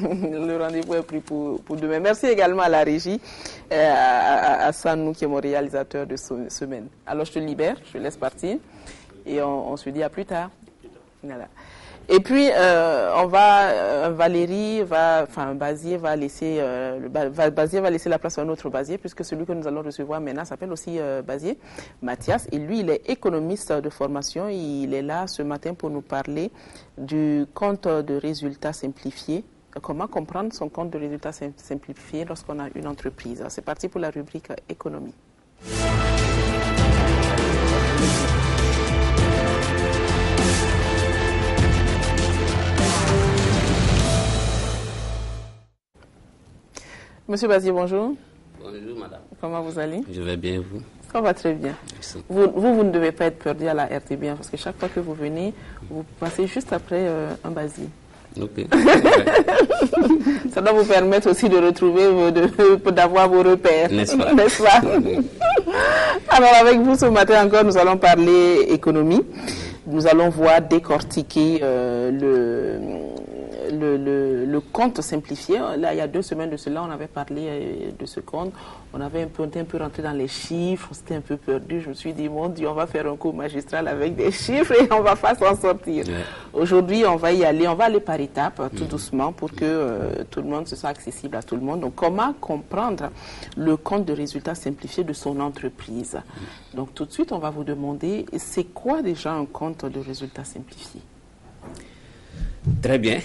Le rendez-vous est pris pour demain. Merci également à la régie, à Sanou qui est mon réalisateur de semaine. Alors je te libère, je te laisse partir et on se dit à plus tard. Voilà. Et puis Bazier va laisser la place à un autre Bazier, puisque celui que nous allons recevoir maintenant s'appelle aussi Bazier, Mathias, et lui il est économiste de formation. Il est là ce matin pour nous parler du compte de résultats simplifié. Comment comprendre son compte de résultats simplifié lorsqu'on a une entreprise. C'est parti pour la rubrique économie. Monsieur Bazier, bonjour. Bonjour, madame. Comment vous allez? Je vais bien, vous? Ça va très bien. Merci. Vous ne devez pas être perdu à la RTB, parce que chaque fois que vous venez, vous passez juste après un Bazier. Ok. Ça doit vous permettre aussi de retrouver, d'avoir vos repères. N'est-ce pas? N'est-ce pas? Alors, avec vous ce matin encore, nous allons parler économie. Nous allons voir décortiquer le compte simplifié. Là, il y a 2 semaines de cela, on avait parlé de ce compte. On était un peu rentré dans les chiffres, on s'était un peu perdu. Je me suis dit, mon Dieu, on va faire un cours magistral avec des chiffres et on va pas s'en sortir. Ouais. Aujourd'hui, on va aller par étapes, tout doucement, pour que tout le monde, ce soit accessible à tout le monde. Donc, comment comprendre le compte de résultats simplifié de son entreprise? Donc, tout de suite, on va vous demander, c'est quoi déjà un compte de résultats simplifié? Très bien.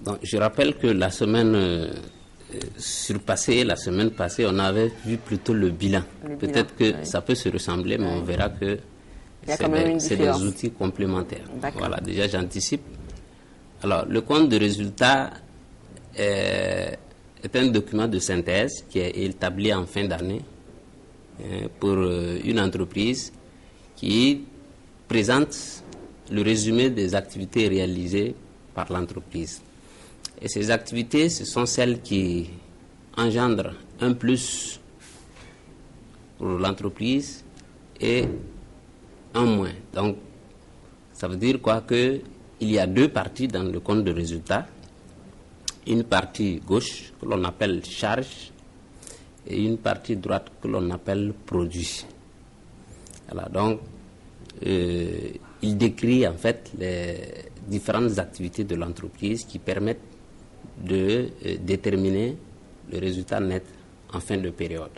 Donc, je rappelle que la semaine la semaine passée, on avait vu plutôt le bilan. Peut-être que ça peut se ressembler, mais on verra que c'est des outils complémentaires. Voilà, déjà j'anticipe. Alors, le compte de résultat est un document de synthèse qui est établi en fin d'année pour une entreprise qui présente le résumé des activités réalisées par l'entreprise. Et ces activités, ce sont celles qui engendrent un plus pour l'entreprise et un moins. Donc, ça veut dire quoi? Que il y a 2 parties dans le compte de résultat. Une partie gauche que l'on appelle charge et une partie droite que l'on appelle produit. Voilà, donc, il décrit en fait les différentes activités de l'entreprise qui permettent de déterminer le résultat net en fin de période.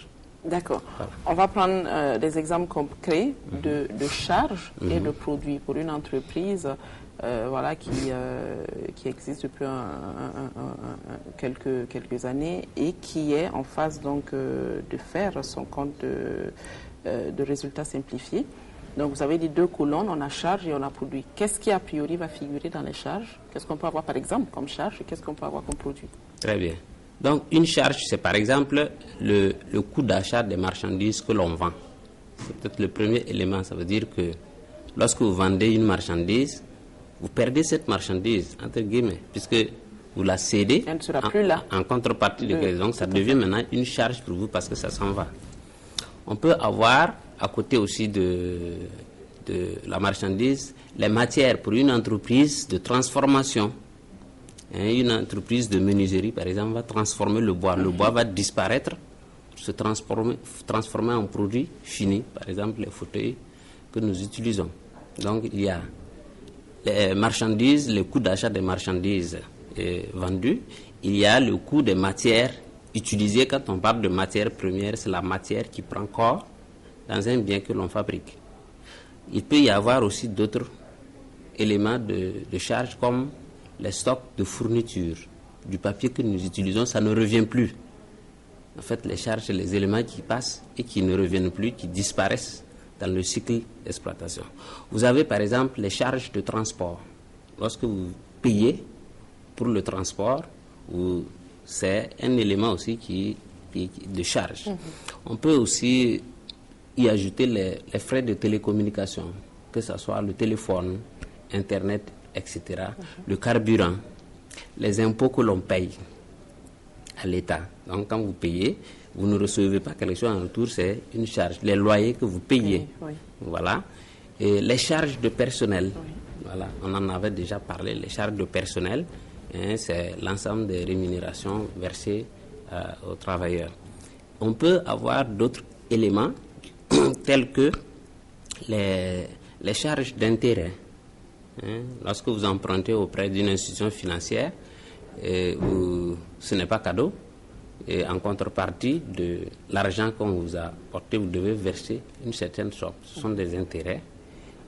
D'accord. Voilà. On va prendre des exemples concrets de charges et de produits pour une entreprise qui existe depuis quelques années et qui est en phase donc de faire son compte de résultats simplifiés. Donc, vous avez dit 2 colonnes, on a charge et on a produit. Qu'est-ce qui, a priori, va figurer dans les charges? Qu'est-ce qu'on peut avoir, par exemple, comme charge et qu'est-ce qu'on peut avoir comme produit? Très bien. Donc, une charge, c'est par exemple le coût d'achat des marchandises que l'on vend. C'est peut-être le premier élément. Ça veut dire que lorsque vous vendez une marchandise, vous perdez cette marchandise, entre guillemets, puisque vous la cédez en contrepartie de quelque chose. Donc, ça devient maintenant une charge pour vous parce que ça s'en va. On peut avoir, à côté aussi de la marchandise, les matières pour une entreprise de transformation. Une entreprise de menuiserie, par exemple, va transformer le bois. Le bois va disparaître, se transformer en produit fini, par exemple les fauteuils que nous utilisons. Donc, il y a les marchandises, le coût d'achat des marchandises vendues. Il y a le coût des matières utilisées. Quand on parle de matière première, c'est la matière qui prend corps dans un bien que l'on fabrique. Il peut y avoir aussi d'autres éléments de charge comme les stocks de fourniture. Du papier que nous utilisons, ça ne revient plus. En fait, les charges, c'est les éléments qui passent et qui ne reviennent plus, qui disparaissent dans le cycle d'exploitation. Vous avez par exemple les charges de transport. Lorsque vous payez pour le transport, c'est un élément aussi qui de charge. On peut aussi y ajouter les frais de télécommunication, que ce soit le téléphone, Internet, etc. Le carburant, les impôts que l'on paye à l'État. Donc quand vous payez, vous ne recevez pas quelque chose en retour, c'est une charge. Les loyers que vous payez, voilà. Et les charges de personnel, voilà, on en avait déjà parlé, les charges de personnel c'est l'ensemble des rémunérations versées aux travailleurs. On peut avoir d'autres éléments tels que les charges d'intérêt. Lorsque vous empruntez auprès d'une institution financière, ce n'est pas cadeau. Et en contrepartie de l'argent qu'on vous a porté, vous devez verser une certaine somme. Ce sont des intérêts.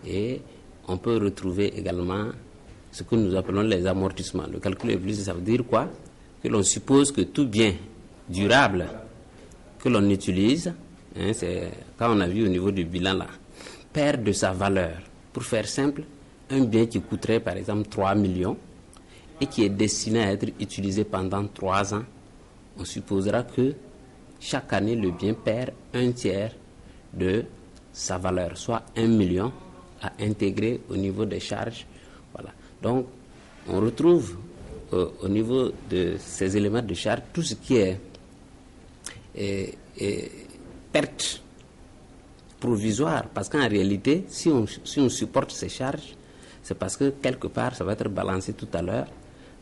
Et on peut retrouver également ce que nous appelons les amortissements. Le calcul est plus, ça veut dire quoi? Que l'on suppose que tout bien durable que l'on utilise, c'est quand on a vu au niveau du bilan là, perd de sa valeur. Pour faire simple, un bien qui coûterait par exemple 3 millions et qui est destiné à être utilisé pendant 3 ans, on supposera que chaque année, le bien perd un tiers de sa valeur, soit 1 million à intégrer au niveau des charges. Voilà. Donc, on retrouve au niveau de ces éléments de charge tout ce qui est perte provisoire. Parce qu'en réalité, si on supporte ces charges, c'est parce que quelque part, ça va être balancé tout à l'heure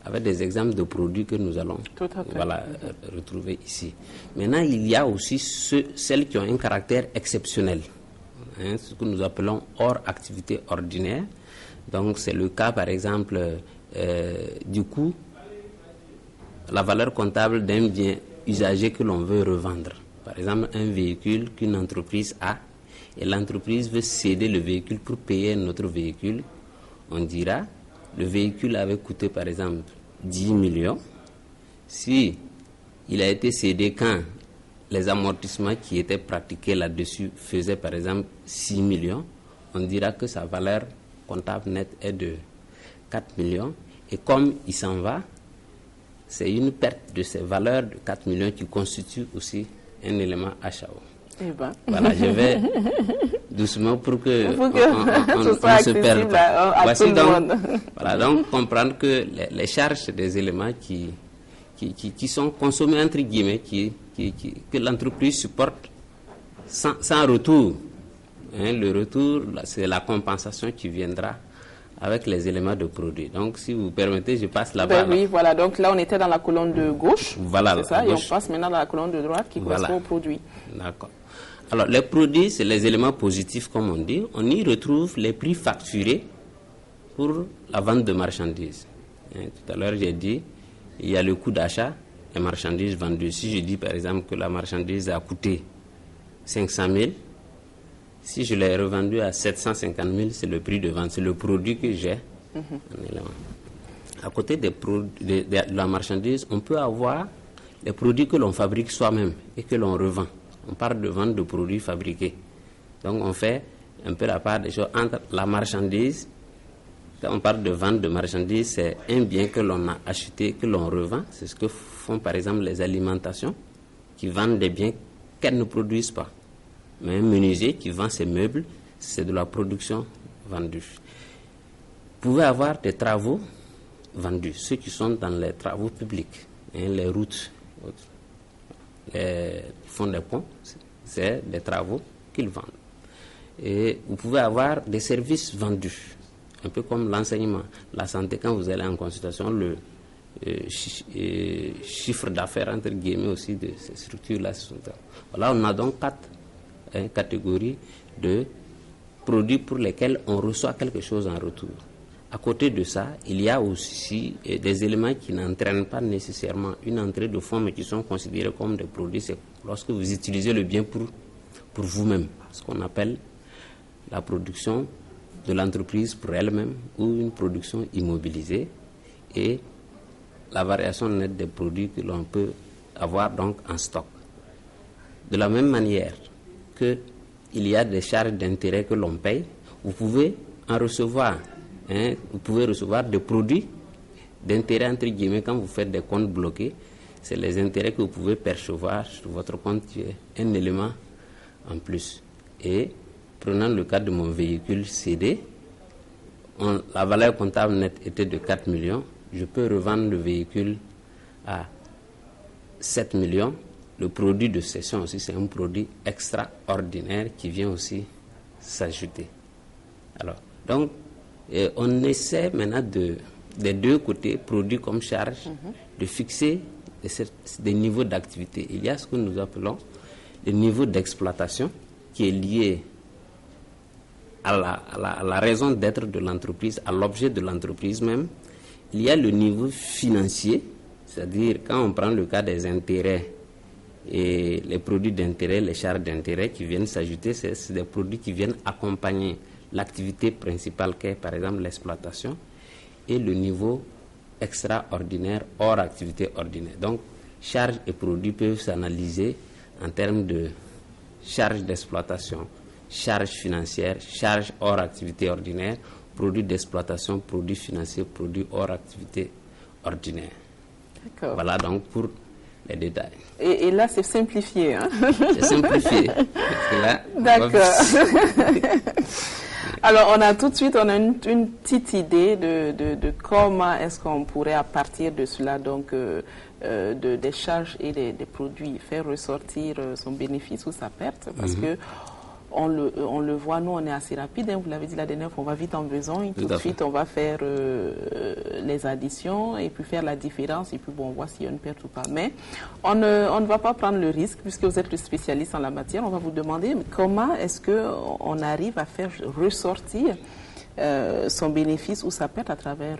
avec des exemples de produits que nous allons retrouver ici. Maintenant, il y a aussi celles qui ont un caractère exceptionnel, ce que nous appelons hors activité ordinaire. Donc, c'est le cas, par exemple, du coût, la valeur comptable d'un bien usagé que l'on veut revendre. Par exemple, un véhicule qu'une entreprise a, et l'entreprise veut céder le véhicule pour payer un autre véhicule. On dira, le véhicule avait coûté, par exemple, 10 millions. Si il a été cédé quand les amortissements qui étaient pratiqués là-dessus faisaient, par exemple, 6 millions, on dira que sa valeur comptable nette est de 4 millions. Et comme il s'en va, c'est une perte de ces valeurs de 4 millions qui constitue aussi un élément HAO. Eh ben. Voilà, je vais doucement pour que on se perde pas. Voici donc, voilà, donc comprendre que les charges, c'est des éléments qui sont consommés entre guillemets, que l'entreprise supporte sans retour. Le retour, c'est la compensation qui viendra avec les éléments de produit. Donc, si vous permettez, je passe là-bas. Oui, voilà. Donc là, on était dans la colonne de gauche. Voilà. C'est ça. Et on passe maintenant dans la colonne de droite qui correspond aux produits. D'accord. Alors, les produits, c'est les éléments positifs, comme on dit. On y retrouve les prix facturés pour la vente de marchandises. Tout à l'heure, j'ai dit, il y a le coût d'achat des marchandises vendues. Si je dis, par exemple, que la marchandise a coûté 500 000, si je l'ai revendue à 750 000, c'est le prix de vente, c'est le produit que j'ai. À côté de la marchandise, on peut avoir les produits que l'on fabrique soi-même et que l'on revend. On parle de vente de produits fabriqués. Donc on fait un peu la part des choses entre la marchandise. Quand on parle de vente de marchandises, c'est un bien que l'on a acheté, que l'on revend. C'est ce que font par exemple les alimentations qui vendent des biens qu'elles ne produisent pas. Mais un menuisier qui vend ses meubles, c'est de la production vendue. Vous pouvez avoir des travaux vendus, ceux qui sont dans les travaux publics, les routes, les fonds des ponts, c'est des travaux qu'ils vendent. Et vous pouvez avoir des services vendus, un peu comme l'enseignement, la santé. Quand vous allez en consultation, le chiffre d'affaires entre guillemets aussi de ces structures-là. Voilà, on a donc 4 catégories de produits pour lesquels on reçoit quelque chose en retour. À côté de ça, il y a aussi des éléments qui n'entraînent pas nécessairement une entrée de fonds, mais qui sont considérés comme des produits. C'est lorsque vous utilisez le bien pour vous-même, ce qu'on appelle la production de l'entreprise pour elle-même ou une production immobilisée et la variation nette des produits que l'on peut avoir donc en stock. De la même manière qu'il y a des charges d'intérêt que l'on paye, vous pouvez en recevoir. Vous pouvez recevoir des produits d'intérêt entre guillemets quand vous faites des comptes bloqués. C'est les intérêts que vous pouvez percevoir sur votre compte qui est un élément en plus. Et prenant le cas de mon véhicule cédé, la valeur comptable nette était de 4 millions. Je peux revendre le véhicule à 7 millions. Le produit de cession aussi, c'est un produit extraordinaire qui vient aussi s'ajouter. Alors, donc, on essaie maintenant des deux côtés, produit comme charge, de fixer des niveaux d'activité. Il y a ce que nous appelons le niveau d'exploitation qui est lié à la raison d'être de l'entreprise, à l'objet de l'entreprise même. Il y a le niveau financier, c'est-à-dire quand on prend le cas des intérêts et les produits d'intérêt, les charges d'intérêt qui viennent s'ajouter, c'est des produits qui viennent accompagner l'activité principale qui est par exemple l'exploitation, et le niveau extraordinaire hors activité ordinaire. Donc, charges et produits peuvent s'analyser en termes de charges d'exploitation, charges financières, charges hors activité ordinaire, produits d'exploitation, produits financiers, produits hors activité ordinaire. D'accord. Voilà donc pour les détails. Et là, c'est simplifié. Hein? C'est simplifié. D'accord. Alors, on a tout de suite une petite idée de comment est-ce qu'on pourrait, à partir de cela, donc, des charges et des produits, faire ressortir son bénéfice ou sa perte. Parce que on le voit, nous, on est assez rapide. Hein, vous l'avez dit la dernière fois, on va vite en besogne. Tout de suite, on va faire les additions et puis faire la différence. Et puis, bon, on voit s'il y a une perte ou pas. Mais on ne va pas prendre le risque, puisque vous êtes le spécialiste en la matière. On va vous demander comment est-ce qu'on arrive à faire ressortir son bénéfice ou sa perte à travers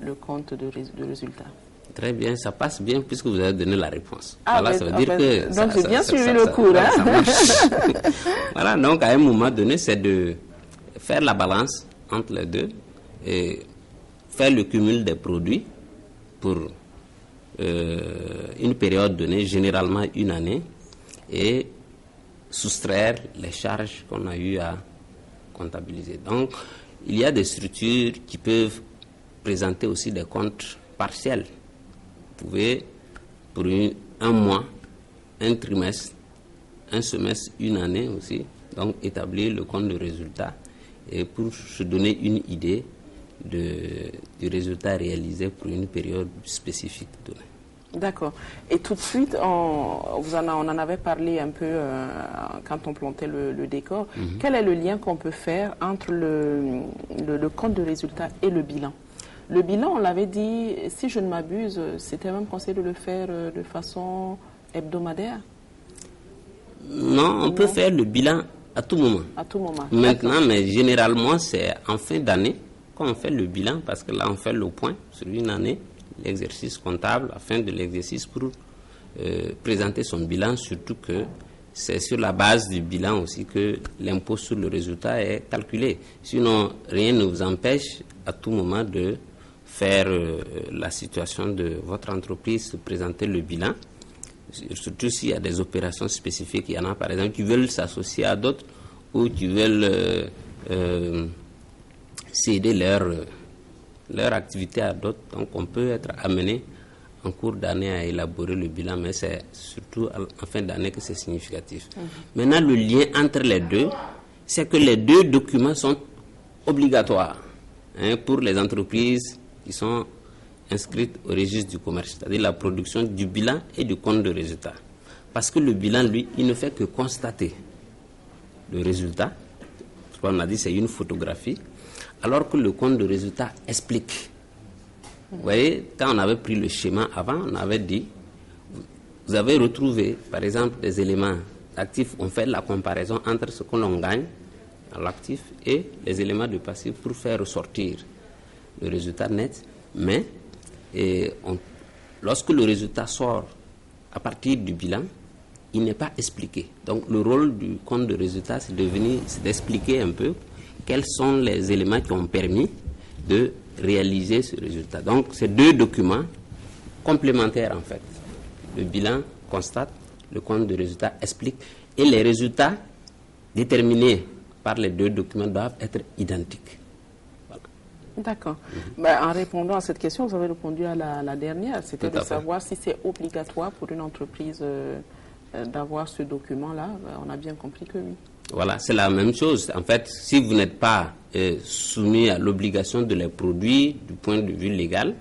le compte de résultat. Très bien, ça passe bien puisque vous avez donné la réponse. Ah, voilà, ça veut dire que... Donc, j'ai bien suivi le cours. Hein? Ça marche. Voilà, donc à un moment donné, c'est de faire la balance entre les deux et faire le cumul des produits pour une période donnée, généralement une année, et soustraire les charges qu'on a eu à comptabiliser. Donc, il y a des structures qui peuvent présenter aussi des comptes partiels. Vous pouvez, pour un mois, un trimestre, un semestre, une année aussi, donc établir le compte de résultat et pour se donner une idée du résultat réalisé pour une période spécifique donnée. D'accord. Et tout de suite, on en avait parlé un peu quand on plantait le décor. Quel est le lien qu'on peut faire entre le compte de résultat et le bilan? Le bilan, on l'avait dit, si je ne m'abuse, c'était même conseillé de le faire de façon hebdomadaire? Non, on peut faire le bilan à tout moment. À tout moment. Maintenant, mais généralement, c'est en fin d'année qu'on fait le bilan, parce que là, on fait le point sur une année, l'exercice comptable, à la fin de l'exercice pour présenter son bilan, surtout que c'est sur la base du bilan aussi que l'impôt sur le résultat est calculé. Sinon, rien ne vous empêche à tout moment de faire la situation de votre entreprise, de présenter le bilan, surtout s'il y a des opérations spécifiques. Il y en a par exemple qui veulent s'associer à d'autres ou qui veulent céder leur activité à d'autres. Donc on peut être amené en cours d'année à élaborer le bilan, mais c'est surtout en fin d'année que c'est significatif. Maintenant, le lien entre les deux, c'est que les deux documents sont obligatoires pour les entreprises qui sont inscrites au registre du commerce, c'est-à-dire la production du bilan et du compte de résultat. Parce que le bilan, lui, il ne fait que constater le résultat. On a dit c'est une photographie, alors que le compte de résultat explique. Vous voyez, quand on avait pris le schéma avant, on avait dit, vous avez retrouvé, par exemple, des éléments actifs, on fait la comparaison entre ce que l'on gagne à l'actif et les éléments de passif pour faire ressortir le résultat net. Mais lorsque le résultat sort à partir du bilan, il n'est pas expliqué. Donc le rôle du compte de résultat, c'est d'expliquer un peu quels sont les éléments qui ont permis de réaliser ce résultat. Donc c'est deux documents complémentaires en fait. Le bilan constate, le compte de résultat explique, et les résultats déterminés par les deux documents doivent être identiques. Voilà. D'accord. En répondant à cette question, vous avez répondu à la dernière, c'était de savoir si c'est obligatoire pour une entreprise d'avoir ce document-là. On a bien compris que oui. Voilà, c'est la même chose. En fait, si vous n'êtes pas soumis à l'obligation de les produire du point de vue légal,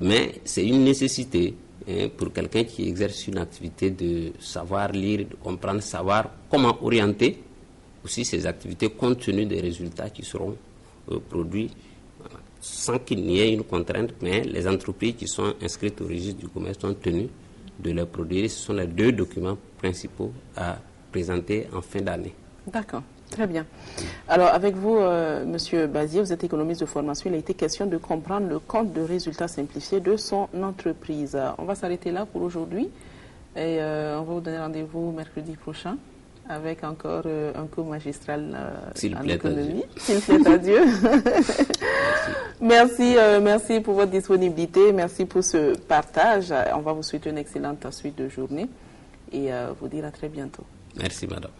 mais c'est une nécessité pour quelqu'un qui exerce une activité de savoir lire, de comprendre, savoir comment orienter aussi ses activités compte tenu des résultats qui seront produits. Voilà. sans qu'il n'y ait une contrainte, mais les entreprises qui sont inscrites au registre du commerce sont tenues de les produire. Ce sont les 2 documents principaux à présenter en fin d'année. D'accord, très bien. Alors avec vous, Monsieur Bazier, vous êtes économiste de formation, il a été question de comprendre le compte de résultats simplifié de son entreprise. On va s'arrêter là pour aujourd'hui et on va vous donner rendez-vous mercredi prochain avec encore un cours magistral en économie. S'il plaît à Dieu. Merci pour votre disponibilité, merci pour ce partage. On va vous souhaiter une excellente suite de journée et vous dire à très bientôt. Merci, madame.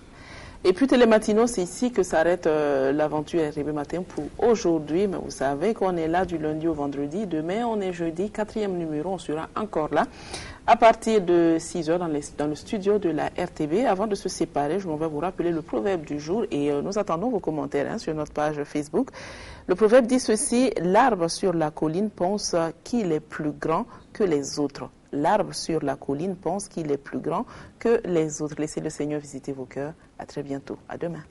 Et puis Télématinaux, c'est ici que s'arrête l'aventure RTB Matin pour aujourd'hui. Mais vous savez qu'on est là du lundi au vendredi. Demain, on est jeudi, 4e numéro. On sera encore là à partir de 6 heures dans le studio de la RTB. Avant de se séparer, je m'en vais vous rappeler le proverbe du jour et nous attendons vos commentaires sur notre page Facebook. Le proverbe dit ceci: l'arbre sur la colline pense qu'il est plus grand que les autres. L'arbre sur la colline pense qu'il est plus grand que les autres. Laissez le Seigneur visiter vos cœurs. À très bientôt. À demain.